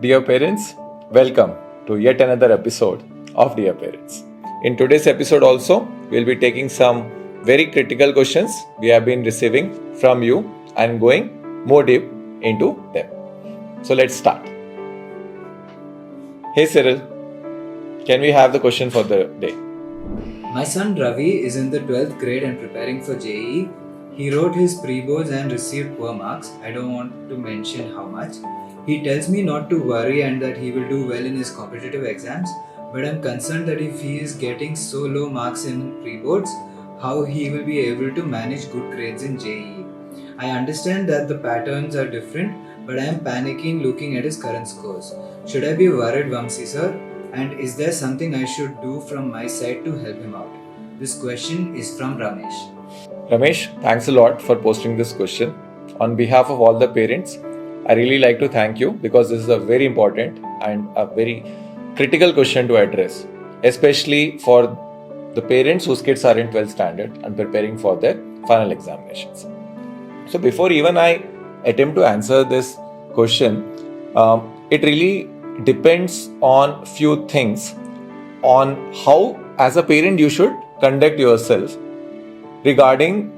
Dear parents, welcome to yet another episode of Dear Parents. In today's episode also, we'll be taking some very critical questions we have been receiving from you and going more deep into them. So let's start. Hey Cyril, can we have the question for the day? My son Ravi is in the 12th grade and preparing for JEE. He wrote his pre-boards and received poor marks. I don't want to mention how much. He tells me not to worry and that he will do well in his competitive exams, but I'm concerned that if he is getting so low marks in pre-boards, how he will be able to manage good grades in JEE. I understand that the patterns are different, but I am panicking looking at his current scores. Should I be worried, Vamsi sir? And is there something I should do from my side to help him out? This question is from Ramesh. Ramesh, thanks a lot for posting this question. On behalf of all the parents, I really like to thank you because this is a very important and a very critical question to address, especially for the parents whose kids are in 12th standard and preparing for their final examinations. So before even I attempt to answer this question, it really depends on few things on how as a parent you should conduct yourself regarding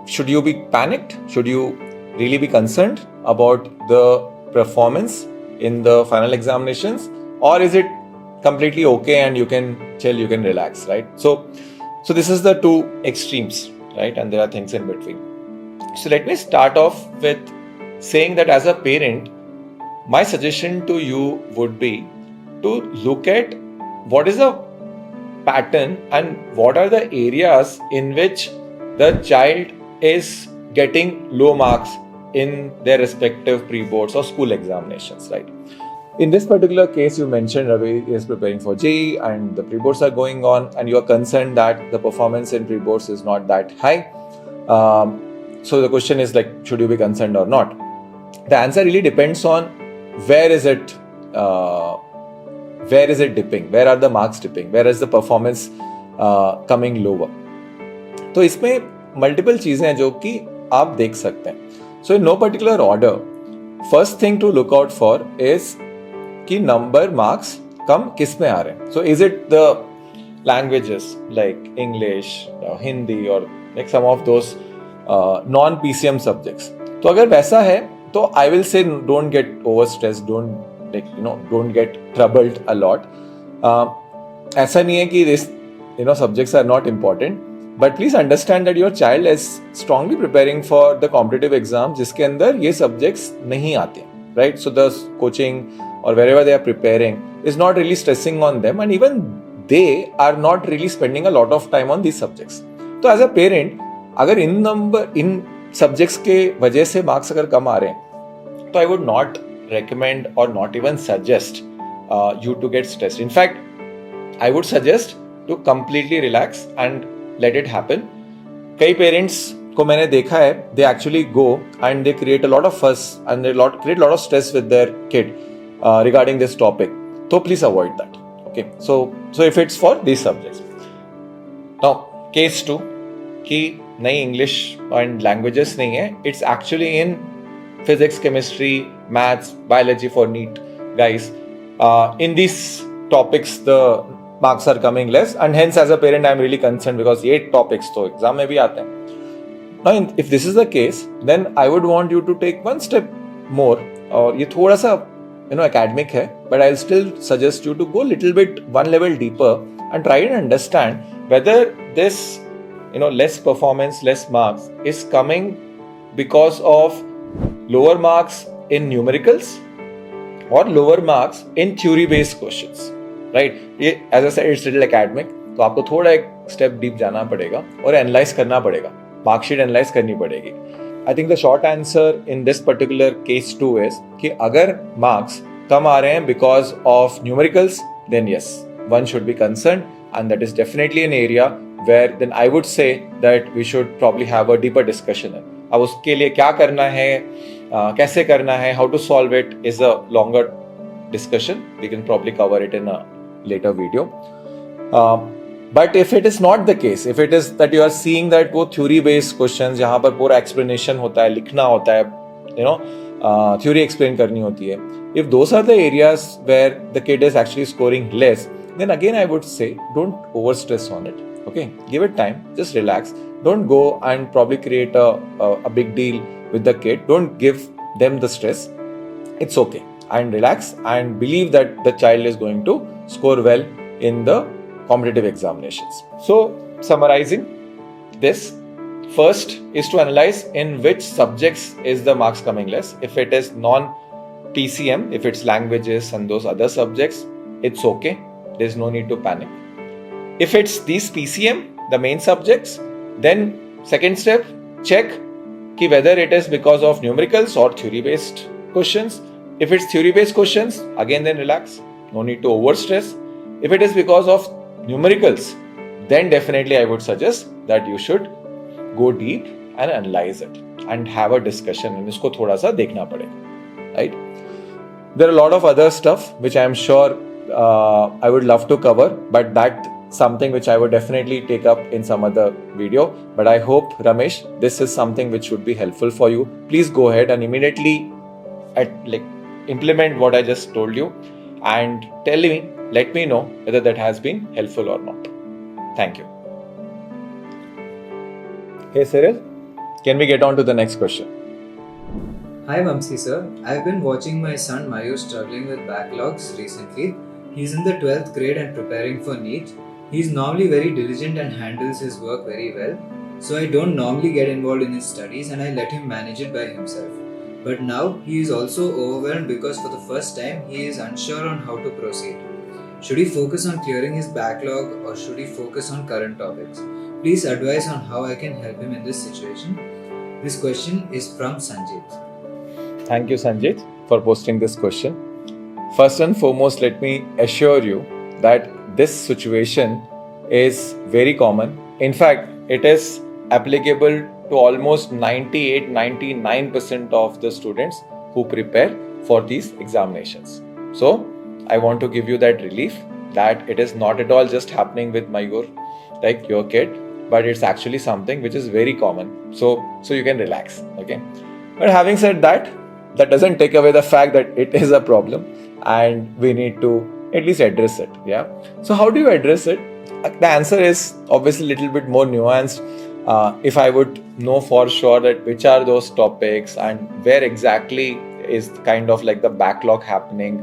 should you be panicked, should you really be concerned about the performance in the final examinations, or is it completely okay and you can chill, you can relax, right? So this is the two extremes, right? And there are things in between. So let me start off with saying that as a parent, my suggestion to you would be to look at what is the pattern and what are the areas in which the child is getting low marks in their respective pre-boards or school examinations, right? In this particular case, you mentioned Ravi is preparing for JEE and the pre-boards are going on and you are concerned that the performance in pre-boards is not that high. So the question is like, should you be concerned or not? The answer really depends on where is it dipping? Where are the marks dipping? Where is the performance coming lower? तो इसमें multiple चीजें हैं जो कि आप देख सकते हैं. So in no particular order, first thing to look out for is कि number marks कम किस में आ रहे हैं. So is it the languages like English, Hindi or like some of those non-PCM subjects? तो अगर वैसा है तो I will say don't get overstressed, don't get troubled a lot. ऐसा नहीं है कि this subjects are not important, but please understand that your child is strongly preparing for the competitive exam जिसके अंदर ये subjects नहीं आते, right? So the coaching or wherever they are preparing is not really stressing on them, and even they are not really spending a lot of time on these subjects. तो as a parent, अगर इन subjects के वजह से marks अगर कम आ रहे हैं, तो I would not recommend or not even suggest you to get stressed. In fact, I would suggest to completely relax and let it happen. कई parents को मैंने देखा है, they actually go and they create a lot of fuss and they create a lot of stress with their kid regarding this topic. So please avoid that. Okay. So if it's for these subjects. Now, case 2 कि नई English and languages नहीं है. It's actually in physics, chemistry, maths, biology for NEET guys. In these topics, the marks are coming less, and hence as a parent, I'm really concerned because 8 topics तो exam में भी आते हैं. Now, if this is the case, then I would want you to take one step more. और ये थोड़ा सा academic है, but I'll still suggest you to go little bit one level deeper and try and understand whether this less performance, less marks is coming because of lower marks in numericals or lower marks in theory based questions, right? ये as I said it's little academic, तो आपको थोड़ा एक step deep जाना पड़ेगा और analyze करना पड़ेगा, marksheet analyze करनी पड़ेगी. I think the short answer in this particular case 2 is कि अगर marks कम आ रहे हैं because of numericals, then yes, one should be concerned, and that is definitely an area where then I would say that we should probably have a deeper discussion. अब उसके लिए क्या करना है, कैसे करना है, how to solve it is a longer discussion. We can probably cover it in a later video. But if it is not the case, if it is that you are seeing that वो theory based questions जहाँ पर पूरा explanation होता है, लिखना होता है, theory explain करनी होती है. If those are the areas where the kid is actually scoring less, then again I would say don't overstress on it. Okay, give it time, just relax. Don't go and probably create a big deal with the kid. Don't give them the stress. It's okay, and relax and believe that the child is going to score well in the competitive examinations. So summarizing this, first is to analyze in which subjects is the marks coming less. If it is non PCM, if it's languages and those other subjects, it's okay, there's no need to panic. If it's these PCM, the main subjects, then second step, check ki whether it is because of numericals or theory based questions. If it's theory based questions, again then relax, no need to overstress. If it is because of numericals, then definitely I would suggest that you should go deep and analyze it and have a discussion and isko thoda sa dekhna padega, right? There are a lot of other stuff which I am sure I would love to cover, but that something which I would definitely take up in some other video. But I hope, Ramesh, this is something which would be helpful for you. Please go ahead and immediately implement what I just told you and let me know whether that has been helpful or not. Thank you. Hey Cyril, can we get on to the next question? Hi Vamsi sir, I've been watching my son Mayu struggling with backlogs recently. He's in the 12th grade and preparing for NEET. He's normally very diligent and handles his work very well. So I don't normally get involved in his studies and I let him manage it by himself. But now he is also overwhelmed because for the first time he is unsure on how to proceed. Should he focus on clearing his backlog or should he focus on current topics? Please advise on how I can help him in this situation. This question is from Sanjit. Thank you, Sanjit, for posting this question. First and foremost, let me assure you that this situation is very common. In fact, it is applicable to almost 98-99% of the students who prepare for these examinations. So, I want to give you that relief that it is not at all just happening with Mayur, like your kid, but it's actually something which is very common. So you can relax, okay? But having said that, that doesn't take away the fact that it is a problem and we need to at least address it. Yeah. So how do you address it? The answer is obviously a little bit more nuanced. If I would know for sure that which are those topics and where exactly is kind of like the backlog happening,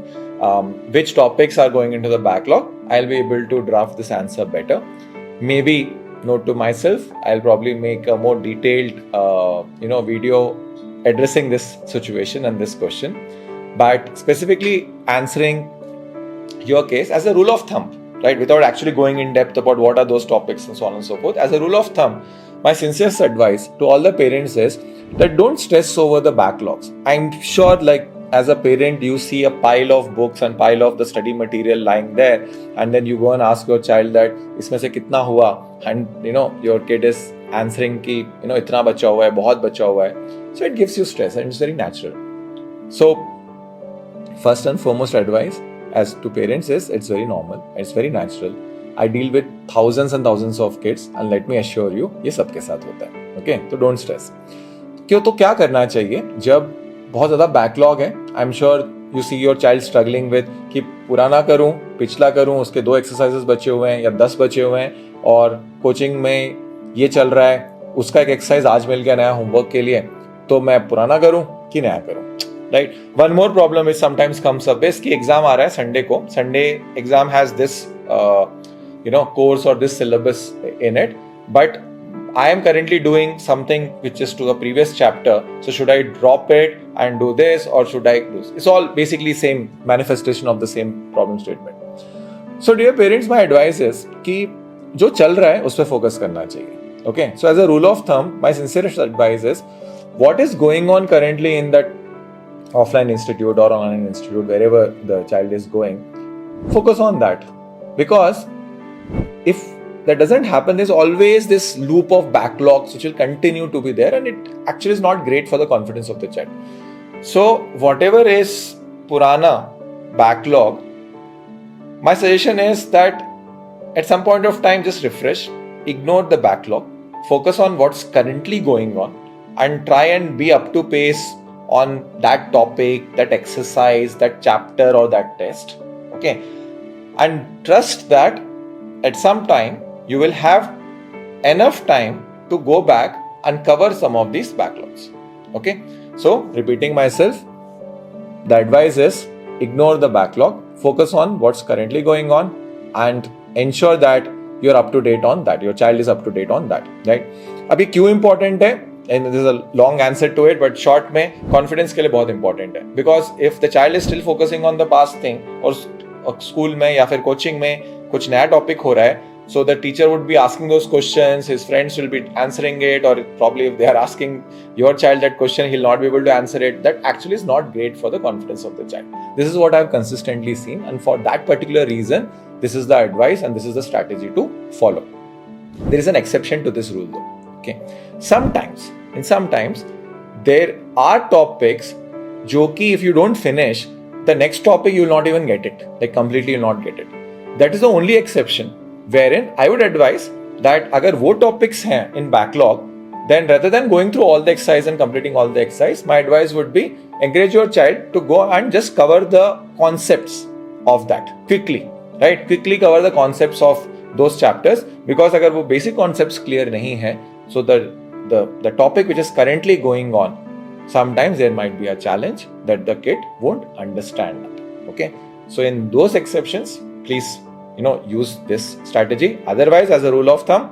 which topics are going into the backlog, I'll be able to draft this answer better. Maybe note to myself, I'll probably make a more detailed video addressing this situation and this question, but specifically answering your case as a rule of thumb, right, without actually going in depth about what are those topics and so on and so forth. As a rule of thumb, my sincerest advice to all the parents is that don't stress over the backlogs. I'm sure as a parent, you see a pile of books and pile of the study material lying there, and then you go and ask your child that इसमें से कितना हुआ, and your kid is answering कि इतना बचा हुआ है, बहुत बचा हुआ है. So it gives you stress and it's very natural. So first and foremost advice as to parents is it's very normal, it's very natural. I deal with thousands and thousands of kids and let me assure you ये सबके साथ होता है. Okay, तो don't stress. क्यों तो क्या करना चाहिए जब बहुत ज़्यादा बैकलॉग है? I am sure you see your child struggling with कि पुराना करूं, पिछला करूं, उसके 2 एक्सरसाइजेस बचे हुए हैं या 10 बचे हुए हैं और कोचिंग में ये चल रहा है, उसका एक एक्सरसाइज आज मिल गया नया होमवर्क के लिए, तो मैं पुराना करूं कि नया करूं, right? One more problem is sometimes comes up is कि एग्जाम आ रहा है संडे को, Sunday exam has this course or this syllabus in it, but I am currently doing something which is to the previous chapter, so should I drop it and do this or should I do this? It's all basically same manifestation of the same problem statement. So dear parents, my advice is कि जो चल रहा है उस पर focus करना चाहिए. Okay, so as a rule of thumb, my sincerest advice is what is going on currently in that offline institute or online institute, wherever the child is going, focus on that, because if that doesn't happen, there's always this loop of backlogs which will continue to be there, and it actually is not great for the confidence of the child. So whatever is purana backlog, my suggestion is that at some point of time just refresh, ignore the backlog, focus on what's currently going on and try and be up to pace on that topic, that exercise, that chapter or that test. Okay, and trust that at some time you will have enough time to go back and cover some of these backlogs. Okay, so repeating myself, the advice is ignore the backlog, focus on what's currently going on, and ensure that you're up to date on that, your child is up to date on that, right? अब ये क्यों important है, and this is a long answer to it, but short में confidence के लिए बहुत important है, because if the child is still focusing on the past thing और स्कूल में या फिर कोचिंग में कुछ नया टॉपिक हो रहा है, so the teacher would be asking those questions, his friends will be answering it, or probably if they are asking your child that question, he'll not be able to answer it. That actually is not great for the confidence of the child. This is what I've consistently seen, and for that particular reason, this is the advice and this is the strategy to follow. There is an exception to this rule though. Okay, sometimes there are topics जो कि if you don't finish the next topic, you will not even get it, like completely you'll not get it. That is the only exception wherein I would advise that अगर वो topics हैं in backlog, then rather than going through all the exercise and completing all the exercise, my advice would be encourage your child to go and just cover the concepts of that quickly, right? Quickly cover the concepts of those chapters, because अगर वो basic concepts clear नहीं है, so the topic which is currently going on, sometimes there might be a challenge that the kid won't understand that. Okay, so in those exceptions, please use this strategy. Otherwise, as a rule of thumb,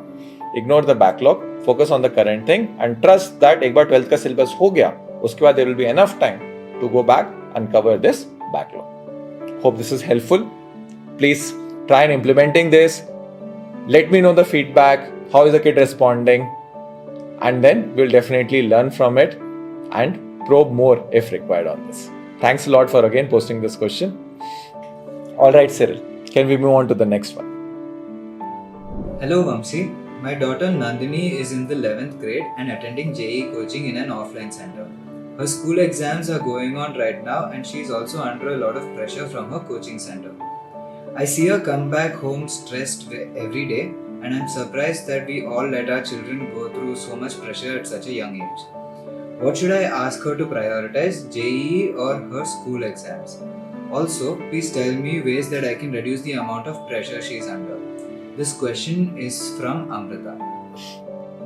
ignore the backlog, focus on the current thing, and trust that एक बार 12th का syllabus हो गया, उसके बाद there will be enough time to go back and cover this backlog. Hope this is helpful. Please try and implementing this. Let me know the feedback. How is the kid responding? And then we'll definitely learn from it and probe more if required on this. Thanks a lot for again posting this question. All right, Cyril, can we move on to the next one? Hello Vamsi, my daughter Nandini is in the 11th grade and attending JEE coaching in an offline center. Her school exams are going on right now and she is also under a lot of pressure from her coaching center. I see her come back home stressed every day, and I'm surprised that we all let our children go through so much pressure at such a young age. What should I ask her to prioritize, JEE or her school exams? Also, please tell me ways that I can reduce the amount of pressure she is under. This question is from Amrita.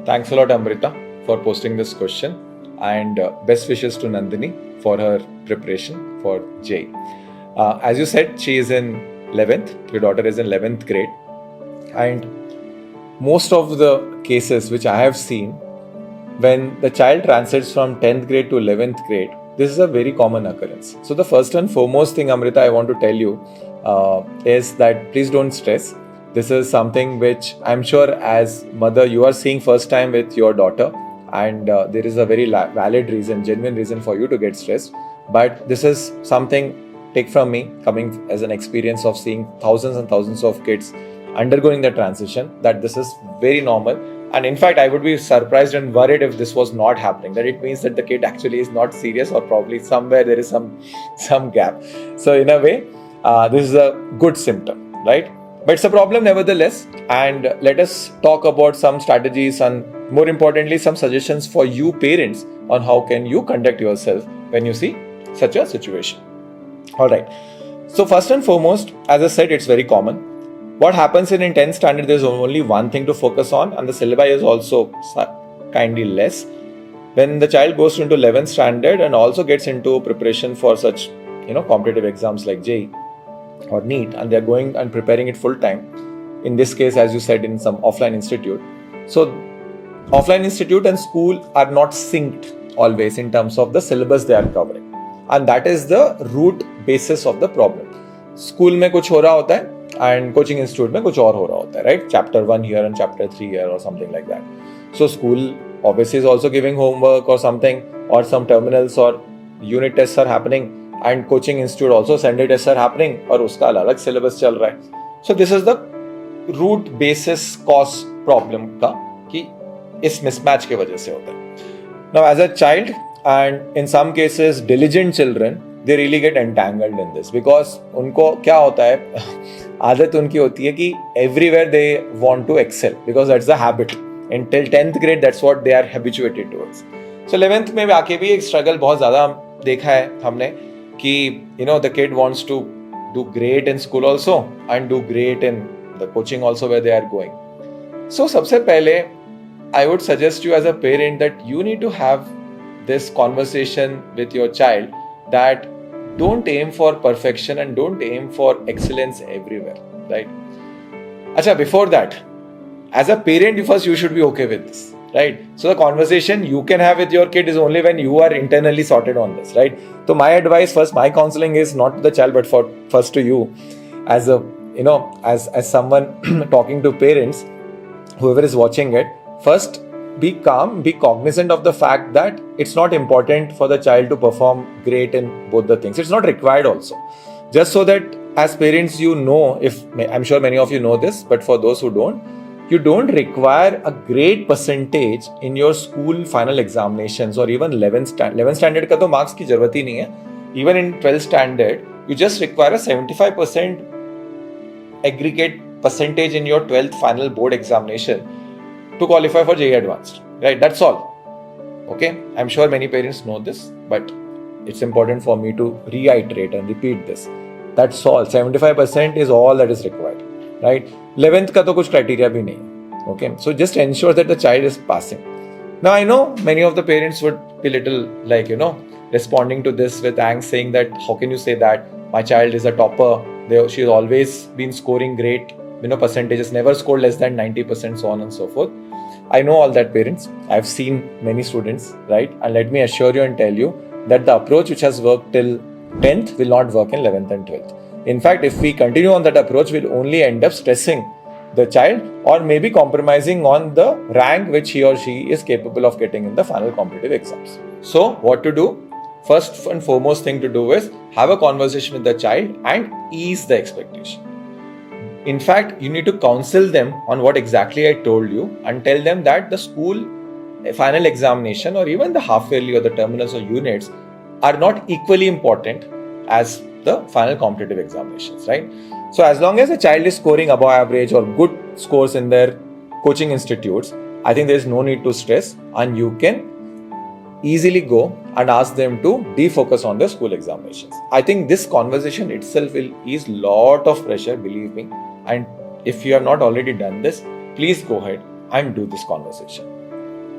Thanks a lot, Amrita, for posting this question, and best wishes to Nandini for her preparation for JEE. As you said, she is in 11th, your daughter is in 11th grade, and most of the cases which I have seen, when the child transits from 10th grade to 11th grade, this is a very common occurrence. So the first and foremost thing, Amrita, I want to tell you is that please don't stress. This is something which I'm sure as mother you are seeing first time with your daughter, and there is a very valid reason, genuine reason for you to get stressed. But this is something, take from me, coming as an experience of seeing thousands and thousands of kids undergoing the transition, that this is very normal. And in fact, I would be surprised and worried if this was not happening, that it means that the kid actually is not serious, or probably somewhere there is some gap. So in a way, this is a good symptom, right? But it's a problem nevertheless, and let us talk about some strategies and more importantly, some suggestions for you parents on how can you conduct yourself when you see such a situation. Alright, so first and foremost, as I said, it's very common. What happens in 10th standard, there's only one thing to focus on, and the syllabi is also kindly less. When the child goes into 11th standard and also gets into preparation for such competitive exams like JEE or NEET, and they're going and preparing it full time, in this case, as you said, in some offline institute. So offline institute and school are not synced always in terms of the syllabus they are covering, and that is the root basis of the problem. School में कुछ हो रहा होता है and coaching institute में कुछ और हो रहा होता है, right? Chapter 1 here and chapter 3 here or something like that. So school obviously is also giving homework or something, or some terminals or unit tests are happening, and coaching institute also Sunday tests are happening, और उसका अलग syllabus चल रहा है. So this is the root basis cause problem का, कि इस mismatch के वजह से होता है. Now as a child, and in some cases diligent children, they really get entangled in this, because उनको क्या होता है, आदत उनकी होती है कि everywhere they want to excel, because that's the habit. Until 10th grade, that's what they are habituated towards. So 11th में आके भी एक स्ट्रगल बहुत ज़्यादा देखा है हमने कि the kid wants to do great in school also and do great in the coaching also where they are going. So सबसे पहले I would suggest you as a parent that you need to have this conversation with your child that don't aim for perfection and don't aim for excellence everywhere, right? Acha, before that, as a parent, you should be okay with this, right? So the conversation you can have with your kid is only when you are internally sorted on this, right? So my advice first, my counseling is not to the child but first to you as a as someone talking to parents, whoever is watching it. First, be calm, be cognizant of the fact that it's not important for the child to perform great in both the things. It's not required also, just so that as parents if I'm sure many of you know this, but for those who don't, you don't require a great percentage in your school final examinations or even 11th standard का तो marks की जरूरत ही नहीं है. Even in 12th standard, you just require a 75% aggregate percentage in your 12th final board examination to qualify for JEE Advanced, right? That's all. Okay, I'm sure many parents know this, but it's important for me to reiterate and repeat this. That's all. 75% is all that is required, right? 11th का तो कुछ criteria भी नहीं है. Okay, so just ensure that the child is passing. Now I know many of the parents would be little responding to this with angst, saying that how can you say that my child is a topper? She's always been scoring great, percentages, never scored less than 90%, so on and so forth. I know all that, parents. I've seen many students, right? And let me assure you and tell you that the approach which has worked till 10th will not work in 11th and 12th. In fact, if we continue on that approach, we'll only end up stressing the child or maybe compromising on the rank which he or she is capable of getting in the final competitive exams. So, what to do? First and foremost thing to do is have a conversation with the child and ease the expectation. In fact, you need to counsel them on what exactly I told you and tell them that the school final examination or even the half yearly or the terminals or units are not equally important as the final competitive examinations, right? So as long as a child is scoring above average or good scores in their coaching institutes, I think there is no need to stress, and you can easily go and ask them to defocus on the school examinations. I think this conversation itself will ease lot of pressure, believe me. And if you have not already done this, please go ahead and do this conversation.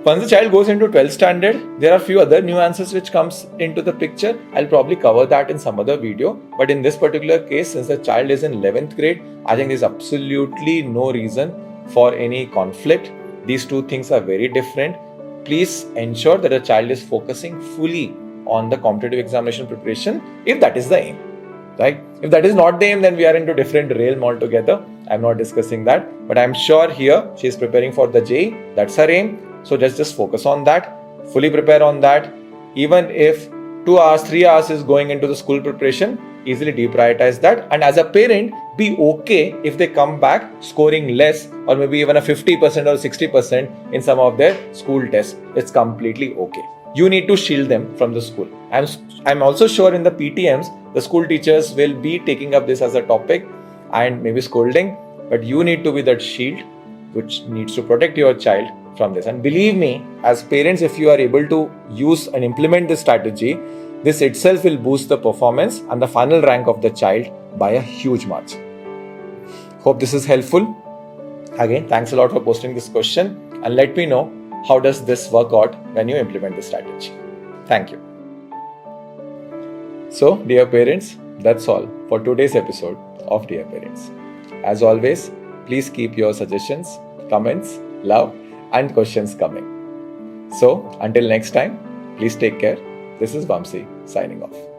Once the child goes into 12th standard, there are few other nuances which comes into the picture. I'll probably cover that in some other video. But in this particular case, since the child is in 11th grade, I think there's absolutely no reason for any conflict. These two things are very different. Please ensure that the child is focusing fully on the competitive examination preparation if that is the aim, right? If that is not the aim, then we are into different realm altogether. I'm not discussing that, but I'm sure here she is preparing for the JEE. That's her aim. So just focus on that, fully prepare on that. Even if 2 hours, 3 hours is going into the school preparation, easily deprioritize that. And as a parent, be okay if they come back scoring less or maybe even a 50% or 60% in some of their school tests. It's completely okay. You need to shield them from the school. I'm also sure in the PTMs, the school teachers will be taking up this as a topic and maybe scolding, but you need to be that shield which needs to protect your child from this. And believe me, as parents, if you are able to use and implement this strategy, this itself will boost the performance and the final rank of the child by a huge margin. Hope this is helpful. Again, thanks a lot for posting this question and let me know how does this work out when you implement this strategy. Thank you. So, dear parents, that's all for today's episode of Dear Parents. As always, please keep your suggestions, comments, love and questions coming. So, until next time, please take care. This is Vamsi signing off.